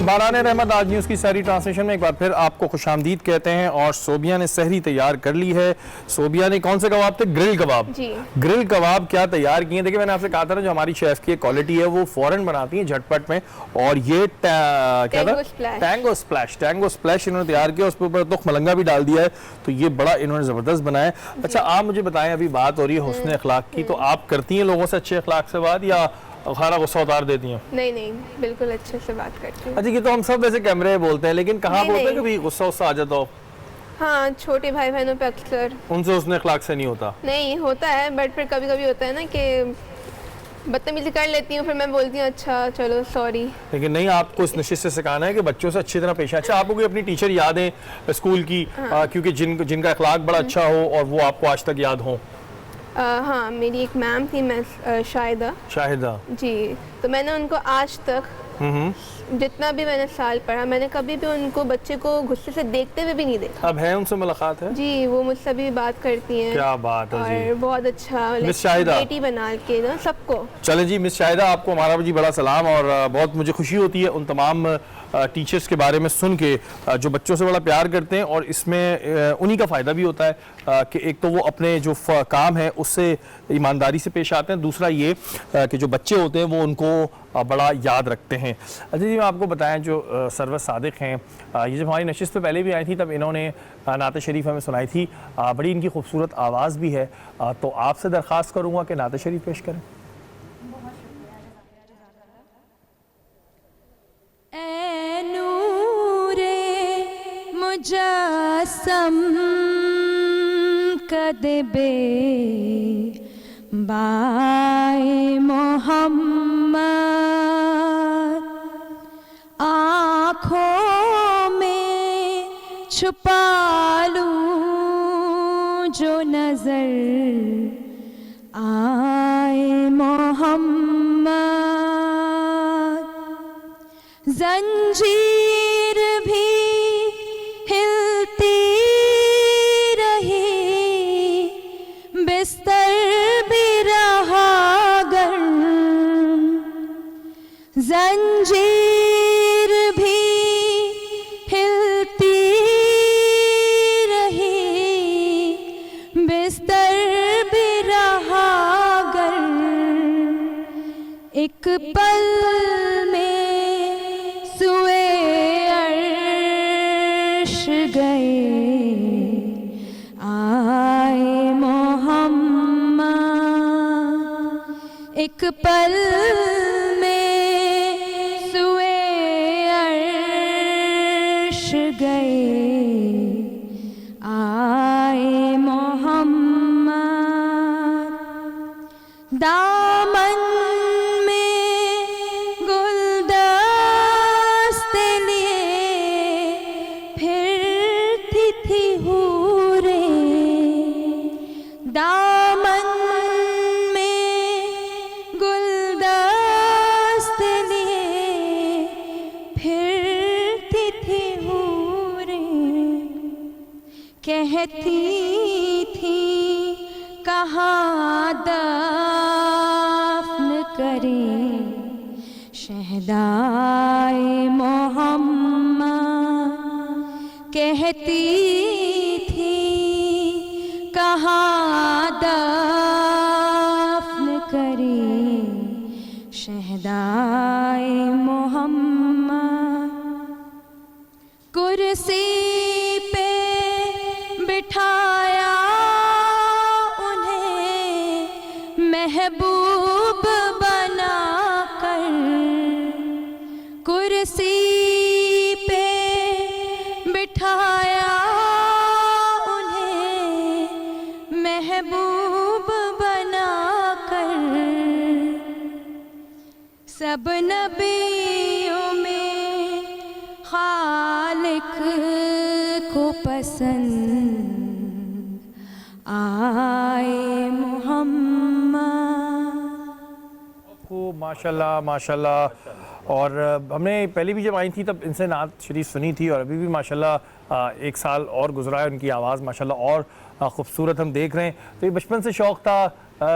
باران رحمت آج نیوز کی سحری ٹرانسلیشن میں ایک بار پھر آپ کو خوش آمدید کہتے ہیں. اور صوبیہ نے سحری تیار کر لی ہے. صوبیہ نے کون سے کباب تھے؟ گرل کباب. گرل کباب کیا تیار کیے ہیں. دیکھیں میں نے آپ سے کہا تھا نا جو ہماری شیف کی کوالٹی ہے وہ فوراً بناتی ہیں جھٹ پٹ میں. اور یہ کیا تھا؟ Tango splash. ٹینگو سپلیش انہوں نے تیار کیا, اس پر تخم ملنگا بھی ڈال دیا ہے, تو یہ بڑا انہوں نے زبردست بنایا ہے. اچھا آپ مجھے بتائیں, ابھی بات ہو رہی ہے حسن اخلاق کی, تو آپ کرتی ہیں لوگوں سے اچھے اخلاق سے بات یا خارا غصہ اتار دیتی ہیں؟ نہیں بالکل اچھے سے بات کرتی ہوں. اچھا یہ تو ہم سب ویسے کیمرے بولتے ہیں, لیکن کہاں بولتے ہیں کبھی غصہ آ جاتا ہو؟ ہاں چھوٹے بھائی بہنوں پہ اکثر. ان سے حسن اخلاق سے نہیں ہوتا؟ نہیں ہوتا ہے, بٹ پھر کبھی کبھی ہوتا ہے نا کہ بدتمیزی کر لیتی ہوں, پھر میں بولتی ہوں اچھا چلو سوری. لیکن نہیں, آپ کو اس نشست سے سکھانا ہے کہ بچوں سے اچھی طرح پیش آئیں. اچھا آپ کو کوئی اپنی ٹیچر یاد ہے اسکول کی, کیونکہ جن کا اخلاق بڑا اچھا ہو اور وہ آپ کو آج تک یاد ہوں؟ ہاں میری ایک میم تھی, میں شاہدہ جی, تو میں نے ان کو آج تک جتنا بھی میں نے سال پڑھا, میں نے کبھی بھی ان کو بچے کو غصے سے دیکھتے ہوئے بھی نہیں دیکھا. اب ہے ان سے ملاقات ہے؟ جی وہ مجھ سے بھی بات کرتی ہیں. کیا بات ہے جی, اور بہت اچھا مس شاہدہ بیٹی بنا کے نا سب کو. چلیں جی مس شاہدہ, آپ کو ہمارا جی بڑا سلام, اور بہت مجھے خوشی ہوتی ہے ان تمام ٹیچرز کے بارے میں سن کے جو بچوں سے بڑا پیار کرتے ہیں, اور اس میں انہی کا فائدہ بھی ہوتا ہے کہ ایک تو وہ اپنے جو کام ہے اس سے ایمانداری سے پیش آتے ہیں, دوسرا یہ کہ جو بچے ہوتے ہیں وہ ان کو بڑا یاد رکھتے ہیں. اچھا جی میں آپ کو بتائیں جو سرور صادق ہیں, یہ جب ہماری نشست پہ پہلے بھی آئی تھی تب انہوں نے نعت شریف ہمیں سنائی تھی, بڑی ان کی خوبصورت آواز بھی ہے, تو آپ سے درخواست کروں گا کہ نعت شریف پیش کریں. اے نور مجسم کدبے بائے محمد, آنکھوں میں چھپا لوں جو نظر آئے محمد, زنجیر بھی ہلتی رہی, بستر بھی رہا گرم, زنجیر بھی ہلتی رہی, بستر بھی رہا گرم, ایک پل میں سوئے عرش گئے آئے محمد, ایک پل میں سوئے عرش گئے آئے محمد, دامن کہتی تھی کہاں دفن کریں شہدائے محمد, کہتی تھی کہاں دفن کریں شہدائے محمد, کرسی پہ بٹھایا انہیں محبوب بنا کر, کرسی پہ بٹھایا انہیں محبوب بنا کر, سب نبیوں میں خالق کو پسند آئے محمد. ماشاءاللہ ماشاءاللہ, اور ہم نے پہلے بھی جب آئی تھی تب ان سے نعت شریف سنی تھی, اور ابھی بھی ماشاءاللہ ایک سال اور گزرا ہے, ان کی آواز ماشاءاللہ اور خوبصورت ہم دیکھ رہے ہیں. تو یہ بچپن سے شوق تھا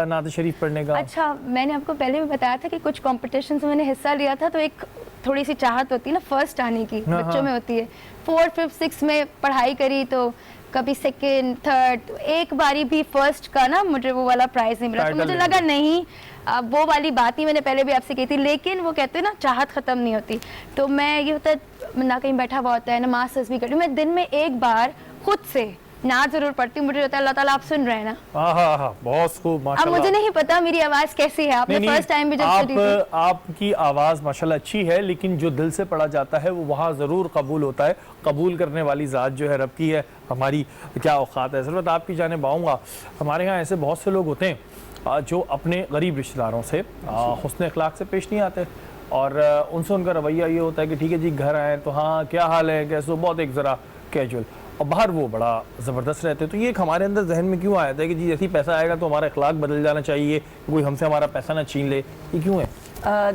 نعت شریف پڑھنے کا؟ اچھا میں نے آپ کو پہلے بھی بتایا تھا کہ کچھ کمپٹیشنز میں نے حصہ لیا تھا, تو ایک تھوڑی سی چاہت ہوتی ہے نا فرسٹ آنے کی, بچوں میں ہوتی ہے. 4, 5, 6 میں پڑھائی کری تو کبھی سیکنڈ, تھرڈ, ایک باری بھی فرسٹ کا نا مجھے وہ والا پرائز نہیں ملا, تو مجھے لگا نہیں وہ والی بات ہی میں نے پہلے بھی آپ سے کی تھی, لیکن وہ کہتے ہیں نا چاہت ختم نہیں ہوتی. تو میں یہ ہوتا ہے نہ کہیں بیٹھا ہوا ہوتا ہے, نماز تسبیح کرتی ہوں, میں دن میں ایک بار خود سے نعت ضرور پڑھتی ہوں. مجھے ہوتا ہے اللہ تعالیٰ آپ سن رہے ہیں نا. بہت خوب, اب مجھے نہیں پتا میری آواز کیسی ہے, آپ نے فرسٹ ٹائم بھی جب سنی تھی. آپ کی آواز ماشاءاللہ اچھی ہے, لیکن جو دل سے پڑھا جاتا ہے وہ وہاں ضرور قبول ہوتا ہے. قبول کرنے والی ذات جو ہے رب کی ہے, ہماری کیا اوقات ہے. ضرورت آپ کی جانب آؤں گا. ہمارے ہاں ایسے بہت سے لوگ ہوتے ہیں جو اپنے غریب رشتہ داروں سے حسن اخلاق سے پیش نہیں آتے, اور ان سے ان کا رویہ یہ ہوتا ہے کہ ٹھیک ہے جی گھر آئیں تو ہاں کیا حال ہے, کیسے, بہت ایک ذرا کیجول, اور باہر وہ بڑا زبردست رہتے ہیں. تو یہ ایک ہمارے اندر ذہن میں کیوں آیا تھا کہ جی جیسے ہی پیسہ آئے گا تو ہمارا اخلاق بدل جانا چاہیے, کوئی ہم سے ہمارا پیسہ نہ چھین لے, یہ کیوں ہے؟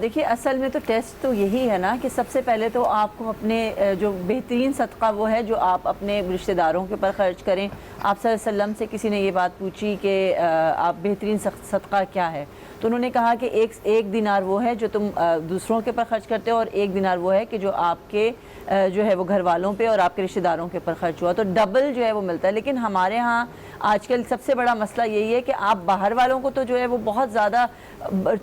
دیکھیے اصل میں تو ٹیسٹ تو یہی ہے نا کہ سب سے پہلے تو آپ کو اپنے جو بہترین صدقہ وہ ہے جو آپ اپنے رشتہ داروں کے اوپر خرچ کریں. آپ صلی اللہ علیہ وسلم سے کسی نے یہ بات پوچھی کہ آپ بہترین صدقہ کیا ہے, تو انہوں نے کہا کہ ایک دینار وہ ہے جو تم دوسروں کے اوپر خرچ کرتے ہو, اور ایک دینار وہ ہے کہ جو آپ کے جو ہے وہ گھر والوں پہ اور آپ کے رشتہ داروں کے اوپر خرچ ہوا, تو ڈبل جو ہے وہ ملتا ہے. لیکن ہمارے ہاں آج کل سب سے بڑا مسئلہ یہی ہے کہ آپ باہر والوں کو تو جو ہے وہ بہت زیادہ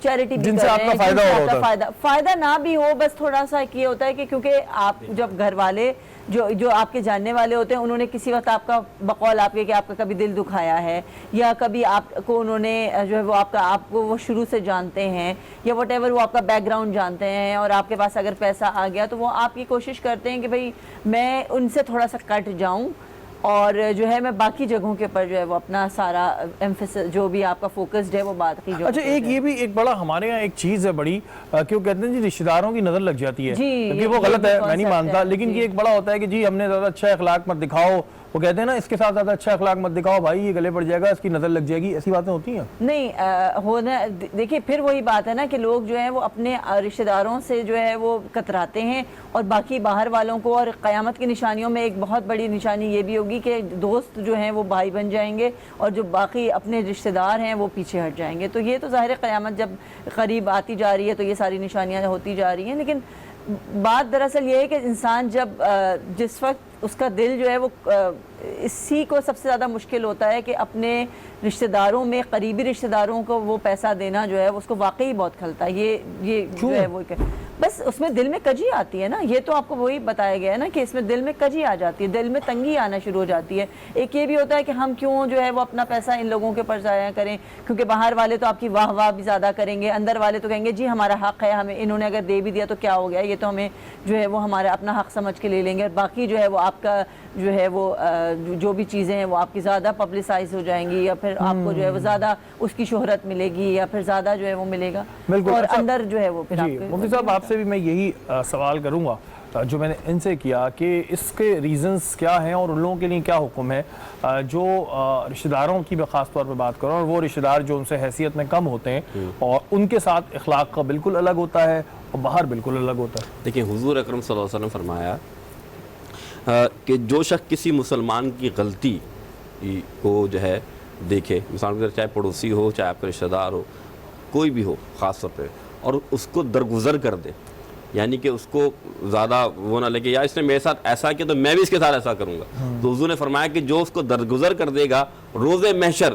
چیریٹی بھی کر رہے ہیں, فائدہ نہ بھی ہو, بس تھوڑا سا یہ ہوتا ہے کہ کیونکہ آپ جب گھر والے جو آپ کے جاننے والے ہوتے ہیں انہوں نے کسی وقت آپ کا بقول آپ کے کہ آپ کا کبھی دل دکھایا ہے, یا کبھی آپ کو انہوں نے جو ہے وہ آپ کو وہ شروع سے جانتے ہیں, یا وٹ ایور وہ آپ کا بیک گراؤنڈ جانتے ہیں, اور آپ کے پاس اگر پیسہ آ گیا تو وہ آپ کی کوشش کرتے ہیں کہ بھئی میں ان سے تھوڑا سا کٹ جاؤں, اور جو ہے میں باقی جگہوں کے پر جو ہے وہ اپنا سارا ایمفیسس جو بھی آپ کا فوکسڈ ہے وہ بات کی. اچھا ایک یہ بھی ایک بڑا ہمارے یہاں ایک چیز ہے بڑی کہ وہ کہتے ہیں جی رشتہ داروں کی نظر لگ جاتی ہے, کیونکہ وہ غلط ہے, میں نہیں مانتا, لیکن یہ ایک بڑا ہوتا ہے کہ جی ہم نے زیادہ اچھا اخلاق مت دکھاؤ, وہ کہتے ہیں نا اس کے ساتھ زیادہ اچھا اخلاق مت دکھاؤ بھائی, یہ گلے پڑ جائے گا, اس کی نظر لگ جائے گی, ایسی باتیں ہوتی ہیں؟ نہیں ہونا. دیکھیے پھر وہی بات ہے نا کہ لوگ جو ہیں وہ اپنے رشتہ داروں سے جو ہے وہ کتراتے ہیں, اور باقی باہر والوں کو, اور قیامت کی نشانیوں میں ایک بہت بڑی نشانی یہ بھی ہوگی کہ دوست جو ہیں وہ بھائی بن جائیں گے, اور جو باقی اپنے رشتہ دار ہیں وہ پیچھے ہٹ جائیں گے. تو یہ تو ظاہر قیامت جب قریب آتی جا رہی ہے تو یہ ساری نشانیاں ہوتی جا رہی ہیں. لیکن بات دراصل یہ ہے کہ انسان جب جس وقت اس کا دل جو ہے وہ اسی کو سب سے زیادہ مشکل ہوتا ہے کہ اپنے رشتہ داروں میں, قریبی رشتہ داروں کو وہ پیسہ دینا جو ہے اس کو واقعی بہت کھلتا ہے. یہ جو ہے وہ بس اس میں دل میں کجی آتی ہے نا, یہ تو آپ کو وہی بتایا گیا ہے نا کہ اس میں دل میں کجی آ جاتی ہے, دل میں تنگی آنا شروع ہو جاتی ہے. ایک یہ بھی ہوتا ہے کہ ہم کیوں جو ہے وہ اپنا پیسہ ان لوگوں کے اوپر ضائع کریں, کیونکہ باہر والے تو آپ کی واہ واہ بھی زیادہ کریں گے, اندر والے تو کہیں گے جی ہمارا حق ہے, ہمیں انہوں نے اگر دے بھی دیا تو کیا ہو گیا, یہ تو ہمیں جو ہے وہ ہمارا اپنا حق سمجھ کے لے لیں گے, اور باقی جو ہے وہ آپ کا جو ہے وہ جو بھی چیزیں ہیں وہ آپ کی زیادہ پبلسائز ہو جائیں گی, یا پھر آپ کو جو ہے وہ زیادہ اس کی شہرت ملے گی, یا پھر زیادہ جو ہے وہ ملے گا, اور اندر جو ہے وہ پھر جی. مفتی صاحب آپ سے بھی میں یہی سوال کروں گا جو میں نے ان سے کیا کہ اس کے ریزنز کیا ہیں اور ان لوگوں کے لیے کیا حکم ہے جو رشتہ داروں کی میں خاص طور پہ بات کروں, اور وہ رشتہ دار جو ان سے حیثیت میں کم ہوتے ہیں اور ان کے ساتھ اخلاق کا بالکل الگ ہوتا ہے اور باہر بالکل الگ ہوتا ہے. دیکھیں حضور اکرم صلی اللہ علیہ وسلم فرمایا کہ جو شخص کسی مسلمان کی غلطی کو جو ہے دیکھے, مثال کے چاہے پڑوسی ہو چاہے آپ کا رشتہ دار ہو, کوئی بھی ہو خاص طور پہ, اور اس کو درگزر کر دے, یعنی کہ اس کو زیادہ وہ نہ لے کہ یا اس نے میرے ساتھ ایسا کیا تو میں بھی اس کے ساتھ ایسا کروں گا, تو حضور نے فرمایا کہ جو اس کو درگزر کر دے گا روز محشر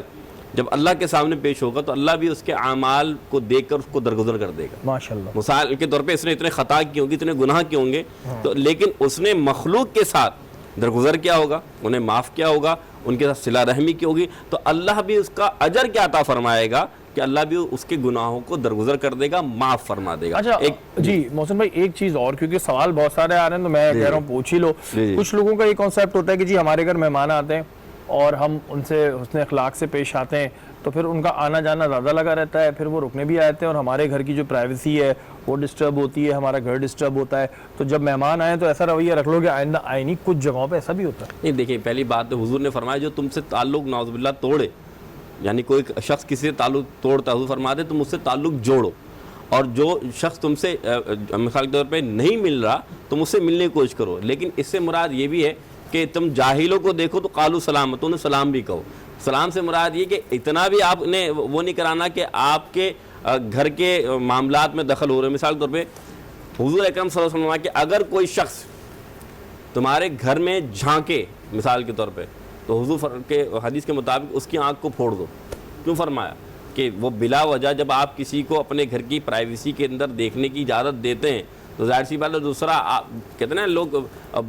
جب اللہ کے سامنے پیش ہوگا تو اللہ بھی اس کے اعمال کو دیکھ کر اس کو درگزر کر دے گا. ماشاءاللہ. مثال کے طور پہ اس نے اتنے خطا کی ہوں گی, اتنے گناہ کیے ہوں گے, تو لیکن اس نے مخلوق کے ساتھ درگزر کیا ہوگا, انہیں معاف کیا ہوگا, ان کے ساتھ صلہ رحمی کی ہوگی, تو اللہ بھی اس کا اجر کیا عطا فرمائے گا کہ اللہ بھی اس کے گناہوں کو درگزر کر دے گا, معاف فرما دے گا. اچھا جی محسن بھائی ایک چیز اور, کیونکہ سوال بہت سارے آ رہے ہیں تو میں کہہ رہا ہوں پوچھ ہی لو. کچھ لوگوں کا یہ کانسیپٹ ہوتا ہے کہ جی ہمارے گھر مہمان آتے ہیں اور ہم ان سے حسن اخلاق سے پیش آتے ہیں تو پھر ان کا آنا جانا زیادہ لگا رہتا ہے, پھر وہ رکنے بھی آتے ہیں اور ہمارے گھر کی جو پرائیویسی ہے وہ ڈسٹرب ہوتی ہے, ہمارا گھر ڈسٹرب ہوتا ہے, تو جب مہمان آئیں تو ایسا رویہ رکھ لو کہ آئندہ آئے نہیں. کچھ جگہوں پہ ایسا بھی ہوتا ہے. نہیں دیکھیں پہلی بات تو حضور نے فرمایا جو تم سے تعلق نعوذ باللہ توڑے, یعنی کوئی شخص کسی سے تعلق توڑتا ہے, حضور فرماتے تم اس سے تعلق جوڑو, اور جو شخص تم سے مثال کے طور پہ نہیں مل رہا تم اس سے ملنے کی کوشش کرو. لیکن اس سے مراد یہ بھی ہے کہ تم جاہلوں کو دیکھو تو قالوا سلام, تو انہیں سلام بھی کہو. سلام سے مراد یہ کہ اتنا بھی آپ نے وہ نہیں کرانا کہ آپ کے گھر کے معاملات میں دخل ہو رہے ہیں. مثال کے طور پہ حضور اکرم صلی اللہ علیہ وسلم کہ اگر کوئی شخص تمہارے گھر میں جھانکے مثال کے طور پہ تو حضور کے حدیث کے مطابق اس کی آنکھ کو پھوڑ دو. کیوں فرمایا؟ کہ وہ بلا وجہ جب آپ کسی کو اپنے گھر کی پرائیویسی کے اندر دیکھنے کی اجازت دیتے ہیں تو ظاہر سی بات ہے دوسرا کہتے ہیں نا لوگ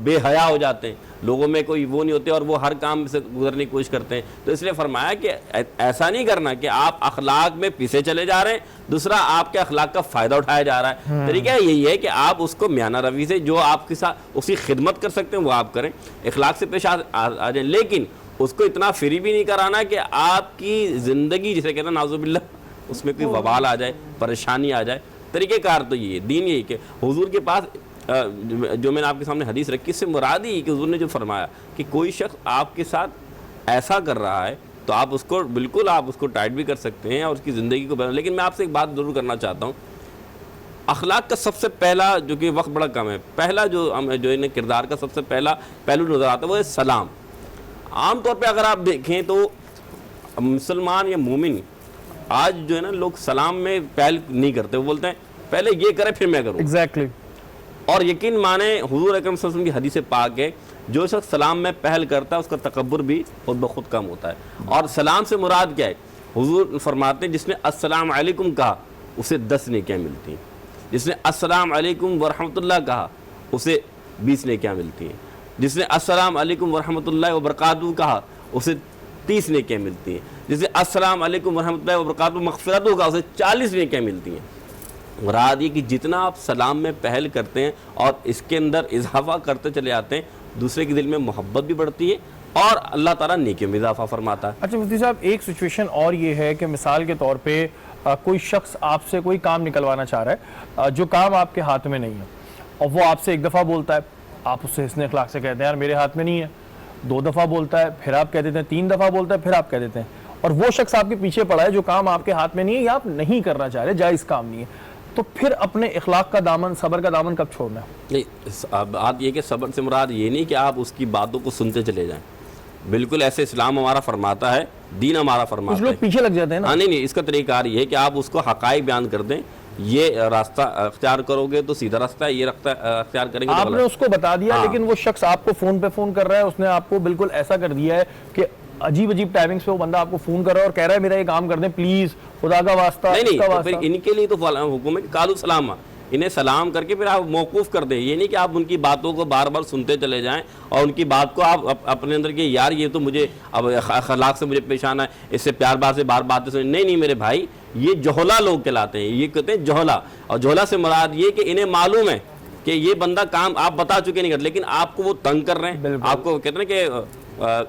بے حیا ہو جاتے ہیں, لوگوں میں کوئی وہ نہیں ہوتے اور وہ ہر کام سے گزرنے کی کوشش کرتے ہیں. تو اس لیے فرمایا کہ ایسا نہیں کرنا کہ آپ اخلاق میں پیچھے چلے جا رہے ہیں, دوسرا آپ کے اخلاق کا فائدہ اٹھایا جا رہا ہے. طریقہ یہی ہے کہ آپ اس کو میانہ روی سے جو آپ کے ساتھ اس کی خدمت کر سکتے ہیں وہ آپ کریں, اخلاق سے پیش آ جائیں, لیکن اس کو اتنا فری بھی نہیں کرانا کہ آپ کی زندگی جسے کہتے ہیں نعوذ باللہ اس میں کوئی وبال آ جائے, پریشانی آ جائے. طریقہ کار تو یہ ہے, دین یہی کہ حضور کے پاس جو میں نے آپ کے سامنے حدیث رکھی اس سے مراد ہی کہ حضور نے جو فرمایا کہ کوئی شخص آپ کے ساتھ ایسا کر رہا ہے تو آپ اس کو بالکل آپ اس کو ٹائٹ بھی کر سکتے ہیں اور اس کی زندگی کو بدل. لیکن میں آپ سے ایک بات ضرور کرنا چاہتا ہوں, اخلاق کا سب سے پہلا جو کہ وقت بڑا کم ہے, پہلا جو انہیں کردار کا سب سے پہلا پہلو نظر آتا ہے وہ ہے سلام. عام طور پہ اگر آپ دیکھیں تو مسلمان یا مومن آج جو ہے نا لوگ سلام میں پہل نہیں کرتے, وہ بولتے ہیں پہلے یہ کرے پھر میں کروں. ایگزیکٹلی. اور یقین مانیں حضور اکرم صلی اللہ علیہ وسلم کی حدیث پاک ہے جو شخص سلام میں پہل کرتا ہے اس کا تکبر بھی خود بخود کم ہوتا ہے. اور سلام سے مراد کیا ہے؟ حضور فرماتے ہیں جس نے السلام علیکم کہا اسے 10 نیکیاں ملتی ہیں, جس نے السلام علیکم ورحمۃ اللہ کہا اسے 20 نیکیاں ملتی ہیں, جس نے السلام علیکم ورحمۃ اللہ وبرکاتہ کہا اسے 30 نیکیاں ملتی ہیں, جس نے السلام علیکم ورحمۃ اللہ وبرکاتہ مغفرت کہا اسے 40 نیکیاں ملتی ہیں. مراد یہ کہ جتنا آپ سلام میں پہل کرتے ہیں اور اس کے اندر اضافہ کرتے چلے آتے ہیں دوسرے کے دل میں محبت بھی بڑھتی ہے اور اللہ تعالیٰ نیکیوں میں اضافہ فرماتا ہے. اچھا مفتی صاحب, ایک سچویشن اور یہ ہے کہ مثال کے طور پہ کوئی شخص آپ سے کوئی کام نکلوانا چاہ رہا ہے جو کام آپ کے ہاتھ میں نہیں ہے, اور وہ آپ سے ایک دفعہ بولتا ہے, آپ اس سے حسن اخلاق سے کہتے ہیں یار میرے ہاتھ میں نہیں ہے, 2 دفعہ بولتا ہے, پھر آپ کہہ دیتے ہیں, 3 دفعہ بولتا ہے, پھر آپ کہہ دیتے ہیں, اور وہ شخص آپ کے پیچھے پڑا ہے جو کام آپ کے ہاتھ میں نہیں ہے یا آپ نہیں کرنا چاہ رہے, جائز کام نہیں ہے, تو پھر اپنے اخلاق کا دامن, صبر کا دامن کب چھوڑنا ہے؟ نہیں, بات یہ کہ صبر سے مراد یہ نہیں کہ آپ اس کی باتوں کو سنتے چلے جائیں, بالکل ایسے اسلام ہمارا فرماتا ہے, دین ہمارا فرماتا ہے. کچھ لوگ پیچھے لگ جاتے ہیں نا. نہیں, اس کا طریقہ کار یہ ہے کہ آپ اس کو حقائق بیان کر دیں, یہ راستہ اختیار کرو گے تو سیدھا راستہ ہے, یہ راستہ اختیار کریں گے آپ نے اس کو بتا دیا, لیکن وہ شخص آپ کو فون پہ فون کر رہا ہے, اس نے آپ کو بالکل ایسا کر دیا ہے کہ عجیب ٹائمنگز پہ وہ بندہ آپ کو فون کر رہا ہے اور کہہ رہا ہے میرا یہ کام کر دیں پلیز, خدا کا واسطہ. نہیں, تو پھر ان کے لیے تو حکم ہے کہ قالوا سلاما, انہیں سلام کر کے پھر آپ موقوف کر دیں. یہ نہیں کہ آپ ان کی باتوں کو بار بار سنتے چلے جائیں اور ان کی بات کو آپ اپنے اندر کہ یار یہ تو مجھے اب اخلاق سے مجھے پیش آنا ہے, اس سے پیار بار سے بار باتیں سنیں. نہیں میرے بھائی, یہ جوہلا لوگ کہلاتے ہیں, یہ کہتے ہیں جوہلا. اور جوہلا سے مراد یہ کہ انہیں معلوم ہے کہ یہ بندہ کام آپ بتا چکے نہیں کرتے, لیکن آپ کو وہ تنگ کر رہے ہیں, آپ کو کہتے ہیں کہ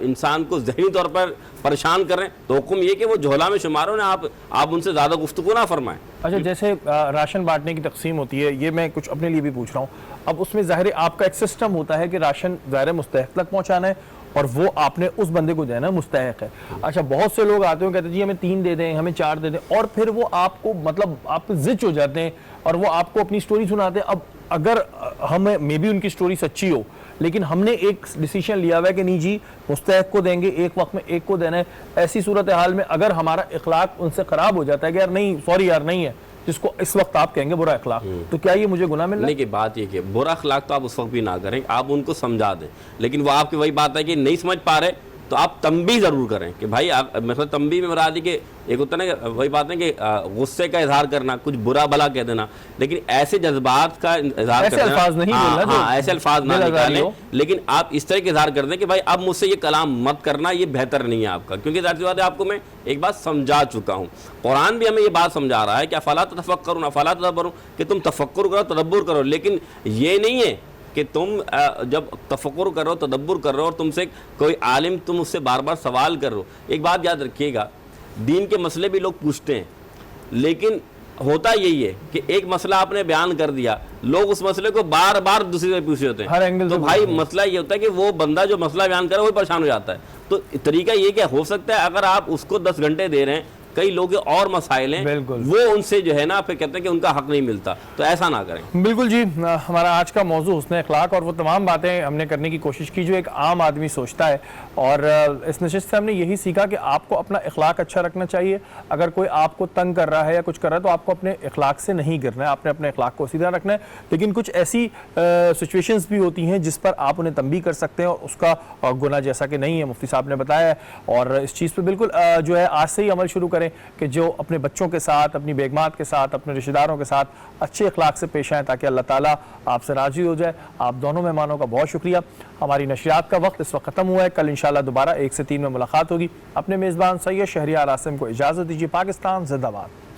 انسان کو ذہنی طور پر پریشان کر رہے ہیں, تو حکم یہ کہ وہ جوہلا میں شمار ہو نا, آپ ان سے زیادہ گفتگو نہ فرمائیں. اچھا, جیسے راشن بانٹنے کی تقسیم ہوتی ہے, یہ میں کچھ اپنے لیے بھی پوچھ رہا ہوں, اب اس میں ظاہر آپ کا ایک سسٹم ہوتا ہے کہ راشن ظاہر مستحق تک پہنچانا ہے اور وہ آپ نے اس بندے کو دینا مستحق ہے. اچھا, بہت سے لوگ آتے ہیں کہتے ہیں جی ہمیں 3 دے دیں, ہمیں 4 دے دیں, اور پھر وہ آپ کو مطلب آپ زچ ہو جاتے ہیں اور وہ آپ کو اپنی سٹوری سناتے ہیں. اب اگر ہمیں مے بی ان کی سٹوری سچی ہو, لیکن ہم نے ایک ڈیسیشن لیا ہوا ہے کہ نہیں جی مستحق کو دیں گے, ایک وقت میں ایک کو دینا ہے, ایسی صورتحال میں اگر ہمارا اخلاق ان سے خراب ہو جاتا ہے کہ یار نہیں سوری یار نہیں ہے, جس کو اس وقت آپ کہیں گے برا اخلاق, تو کیا یہ مجھے گناہ مل رہا ہے؟ نہیں, کہ بات یہ کہ برا اخلاق تو آپ اس وقت بھی نہ کریں, آپ ان کو سمجھا دیں, لیکن وہ آپ کی وہی بات ہے کہ نہیں سمجھ پا رہے تو آپ تنبیہ ضرور کریں کہ بھائی مثلا تنبیہ میں مراد ہے کہ ایک ہوتا ہے نا وہی بات ہے کہ غصے کا اظہار کرنا, کچھ برا بھلا کہہ دینا, لیکن ایسے جذبات کا اظہار ایسے الفاظ نہیں بولنا, ہاں ایسے الفاظ نہ نکالیں, لیکن آپ اس طرح کے اظہار کر دیں کہ بھائی اب مجھ سے یہ کلام مت کرنا, یہ بہتر نہیں ہے آپ کا, کیونکہ ظاہر سی بات ہے آپ کو میں ایک بات سمجھا چکا ہوں. قرآن بھی ہمیں یہ بات سمجھا رہا ہے کہ افلا تتفکرون افلا تدبرون, کہ تم تفکر کرو تدبر کرو, لیکن یہ نہیں ہے کہ تم جب تفکر کر رہے ہو تدبر کر رہے ہو اور تم سے کوئی عالم تم اس سے بار بار سوال کر رہے ہو. ایک بات یاد رکھیے گا, دین کے مسئلے بھی لوگ پوچھتے ہیں, لیکن ہوتا یہی ہے کہ ایک مسئلہ آپ نے بیان کر دیا, لوگ اس مسئلے کو بار بار دوسری سے پوچھ رہے ہوتے ہیں, تو بھائی مسئلہ یہ ہوتا ہے کہ وہ بندہ جو مسئلہ بیان کر رہا ہے وہی پریشان ہو جاتا ہے. تو طریقہ یہ کہ ہو سکتا ہے اگر آپ اس کو 10 گھنٹے دے رہے ہیں, کئی لوگ اور مسائل ہیں بالکل. وہ ان سے جو ہے نا پھر کہتے ہیں کہ ان کا حق نہیں ملتا، تو ایسا نہ کریں. بالکل جی. ہمارا آج کا موضوع حسن اخلاق اور وہ تمام باتیں ہم نے کرنے کی کوشش کی جو ایک عام آدمی سوچتا ہے، اور اس نشست سے ہم نے یہی سیکھا کہ آپ کو اپنا اخلاق اچھا رکھنا چاہیے. اگر کوئی آپ کو تنگ کر رہا ہے یا کچھ کر رہا ہے تو آپ کو اپنے اخلاق سے نہیں گرنا ہے، آپ نے اپنے اخلاق کو اسی طرح رکھنا ہے. لیکن کچھ ایسی سچویشنز بھی ہوتی ہیں جس پر آپ انہیں تنبیہ کر سکتے ہیں اور اس کا گناہ جیسا کہ نہیں ہے، مفتی صاحب نے بتایا ہے. اور اس چیز پہ بالکل جو ہے آج سے ہی عمل شروع کریں کہ جو اپنے بچوں کے ساتھ، اپنی بیگمات کے ساتھ، اپنے رشتہ داروں کے ساتھ اچھے اخلاق سے پیش آئیں تاکہ اللہ تعالیٰ آپ سے راضی ہو جائے. آپ دونوں مہمانوں کا بہت شکریہ. ہماری نشریات کا وقت اس وقت ختم ہوا ہے. کل انشاءاللہ دوبارہ 1 سے 3 میں ملاقات ہوگی. اپنے میزبان سید شہریار عاصم کو اجازت دیجیے. پاکستان زندہ باد.